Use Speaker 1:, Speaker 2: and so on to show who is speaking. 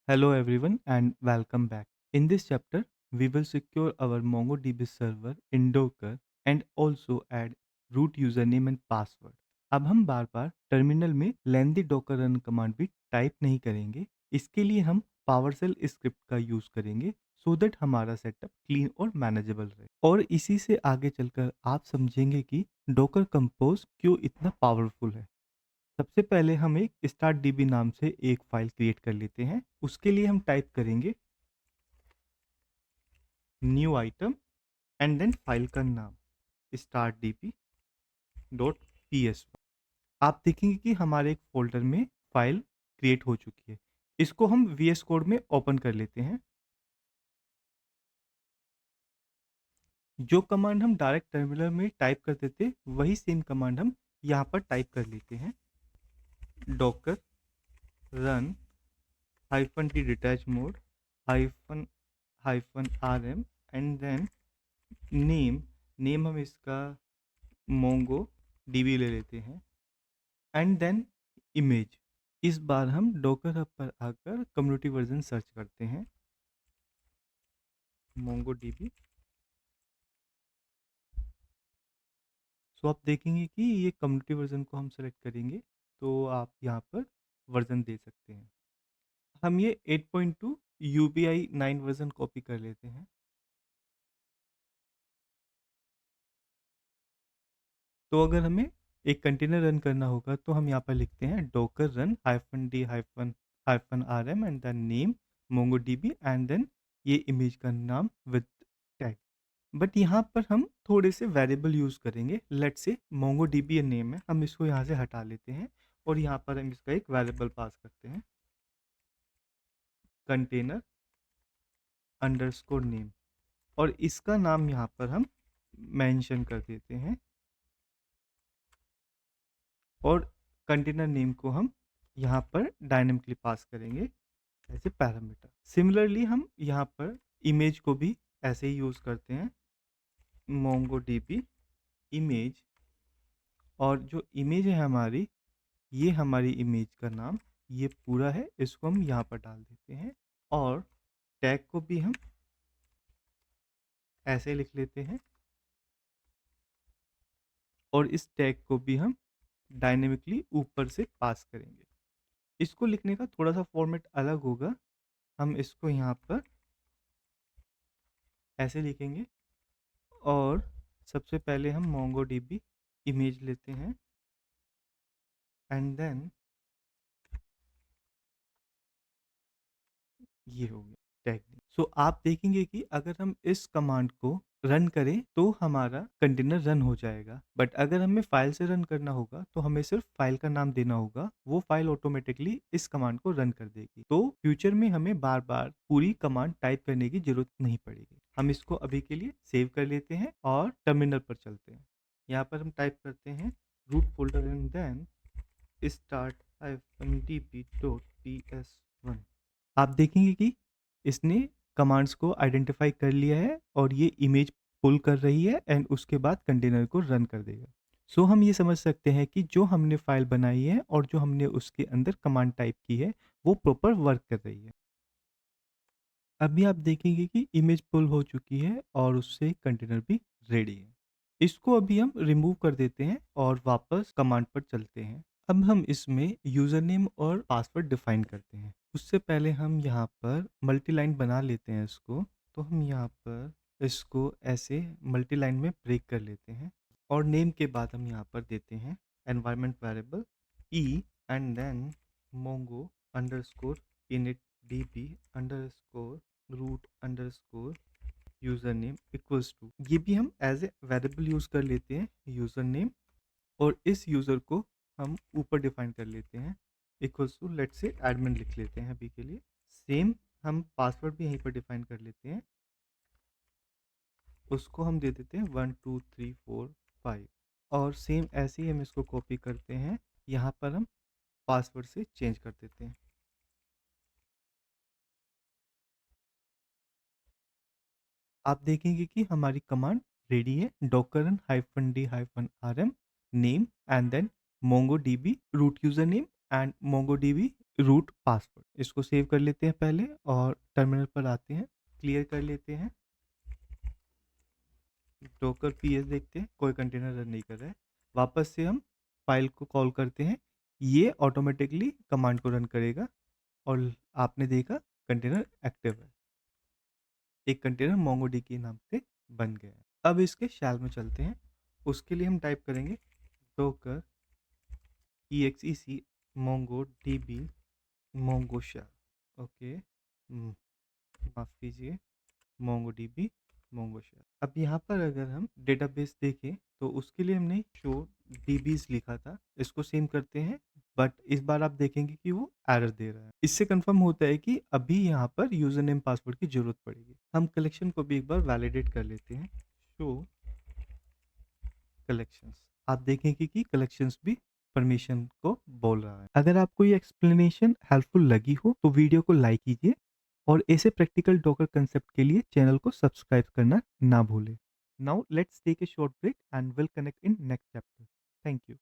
Speaker 1: Hello everyone and welcome back. In this chapter, we will secure our MongoDB server in Docker and also add root username and password. अब हम बार बार terminal में लेंदी Docker run command भी type नहीं करेंगे। इसके लिए हम PowerShell script का यूज करेंगे सो दैट हमारा सेटअप क्लीन और मैनेजेबल रहे। और इसी से आगे चलकर आप समझेंगे कि डॉकर कंपोज क्यों इतना पावरफुल है। सबसे पहले हम एक स्टार्ट डीबी नाम से एक फाइल क्रिएट कर लेते हैं। उसके लिए हम टाइप करेंगे new item and then file का नाम start DB dot P S. आप देखेंगे कि हमारे एक फोल्डर में फाइल क्रिएट हो चुकी है। इसको हम वी एस कोड में ओपन कर लेते हैं। जो कमांड हम डायरेक्ट टर्मिनल में टाइप करते थे वही सेम कमांड हम यहाँ पर टाइप कर लेते हैं। Docker run hyphen T detach mode hyphen hyphen R M and then name. Name हम इसका मोंगो डीबी ले लेते हैं एंड देन इमेज। इस बार हम डॉकर हब पर आकर कम्युनिटी वर्जन सर्च करते हैं मोंगो डीबी। सो आप देखेंगे कि ये कम्युनिटी वर्जन को हम सेलेक्ट करेंगे तो आप यहाँ पर वर्जन दे सकते हैं। हम ये 8.2 UBI 9 वर्जन कॉपी कर लेते हैं। तो अगर हमें एक कंटेनर रन करना होगा तो हम यहाँ पर लिखते हैं docker run hyphen D hyphen hyphen R M and then name Mongo DB and then ये इमेज का नाम विद टैग। बट यहाँ पर हम थोड़े से वेरिएबल यूज़ करेंगे। Let's say Mongo dB name है, हम इसको यहाँ से हटा लेते हैं और यहाँ पर हम इसका एक वेरिएबल पास करते हैं कंटेनर अंडरस्कोर नेम और इसका नाम यहाँ पर हम मेंशन कर देते हैं और कंटेनर नेम को हम यहाँ पर डायनेमिकली पास करेंगे एज ए पैरामीटर। सिमिलरली हम यहाँ पर इमेज को भी ऐसे ही यूज़ करते हैं मोंगो डीबी इमेज। और जो इमेज है हमारी, ये हमारी इमेज का नाम ये पूरा है, इसको हम यहाँ पर डाल देते हैं और टैग को भी हम ऐसे लिख लेते हैं और इस टैग को भी हम डायनेमिकली ऊपर से पास करेंगे। इसको लिखने का थोड़ा सा फॉर्मेट अलग होगा। हम इसको यहाँ पर ऐसे लिखेंगे और सबसे पहले हम मोंगो डीबी इमेज लेते हैं एंड देन ये हो गया टैग। सो आप देखेंगे कि अगर हम इस कमांड को रन करें तो हमारा कंटेनर रन हो जाएगा। बट अगर हमें फाइल से रन करना होगा तो हमें सिर्फ फाइल का नाम देना होगा, वो फाइल ऑटोमेटिकली इस कमांड को रन कर देगी। तो फ्यूचर में हमें बार बार पूरी कमांड टाइप करने की जरूरत नहीं पड़ेगी। हम इसको अभी के लिए सेव कर लेते हैं और टर्मिनल पर चलते हैं। यहाँ पर हम टाइप करते हैं root folder and then start db.ps1। आप देखेंगे कि इसने कमांड्स को आइडेंटिफाई कर लिया है और ये इमेज पुल कर रही है एंड उसके बाद कंटेनर को रन कर देगा। सो हम ये समझ सकते हैं कि जो हमने फाइल बनाई है और जो हमने उसके अंदर कमांड टाइप की है वो प्रॉपर वर्क कर रही है। अभी आप देखेंगे कि इमेज पुल हो चुकी है और उससे कंटेनर भी रेडी है। इसको अभी हम रिमूव कर देते हैं और वापस कमांड पर चलते हैं। अब हम इसमें यूज़र नेम और पासवर्ड डिफाइन करते हैं। उससे पहले हम यहाँ पर मल्टी लाइन बना लेते हैं इसको। तो हम यहाँ पर इसको ऐसे मल्टी लाइन में ब्रेक कर लेते हैं और नेम के बाद हम यहाँ पर देते हैं environment variable E and then Mongo underscore init DB underscore root underscore user name equals to. ये भी हम एज ए वेरिएबल यूज़ कर लेते हैं यूज़र नेम और इस यूज़र को हम ऊपर डिफाइन कर लेते हैं इक्वल्स टू लेट से एडमिन लिख लेते हैं अभी के लिए। सेम हम पासवर्ड भी यहीं पर डिफाइन कर लेते हैं, उसको हम दे देते हैं 1 2 3 4 5 और सेम ऐसे ही हम इसको कॉपी करते हैं। यहाँ पर हम पासवर्ड से चेंज कर देते हैं। आप देखेंगे कि हमारी कमांड रेडी है docker run hyphen D hyphen R M name and then Mongo DB root user name and MongoDB root password. इसको सेव कर लेते हैं पहले और टर्मिनल पर आते हैं, क्लियर कर लेते हैं। डॉकर पीएस देखते हैं, कोई कंटेनर रन नहीं कर रहा है। वापस से हम फाइल को कॉल करते हैं, ये ऑटोमेटिकली कमांड को रन करेगा और आपने देखा कंटेनर एक्टिव है। एक कंटेनर मोंगोडी के नाम से बन गया है। अब इसके शैल में चलते हैं। उसके लिए हम टाइप करेंगे Docker exec mongodb mongo shell। Okay, माफ कीजिए, MongoDB Mongo shell। अब यहाँ पर अगर हम डेटाबेस देखें तो उसके लिए हमने शो DBs लिखा था, इसको सेम करते हैं, बट इस बार आप देखेंगे कि वो एरर दे रहा है। इससे कंफर्म होता है कि अभी यहाँ पर यूजर नेम पासवर्ड की जरूरत पड़ेगी। हम कलेक्शन को भी एक बार वैलिडेट कर लेते हैं, शो कलेक्शंस। आप देखेंगे कि कलेक्शंस भी परमिशन को बोल रहा है। अगर आपको ये एक्सप्लेनेशन हेल्पफुल लगी हो तो वीडियो को लाइक कीजिए और ऐसे प्रैक्टिकल डॉकर कंसेप्ट के लिए चैनल को सब्सक्राइब करना ना भूलें। Now let's take a short break and will connect in next chapter. Thank you.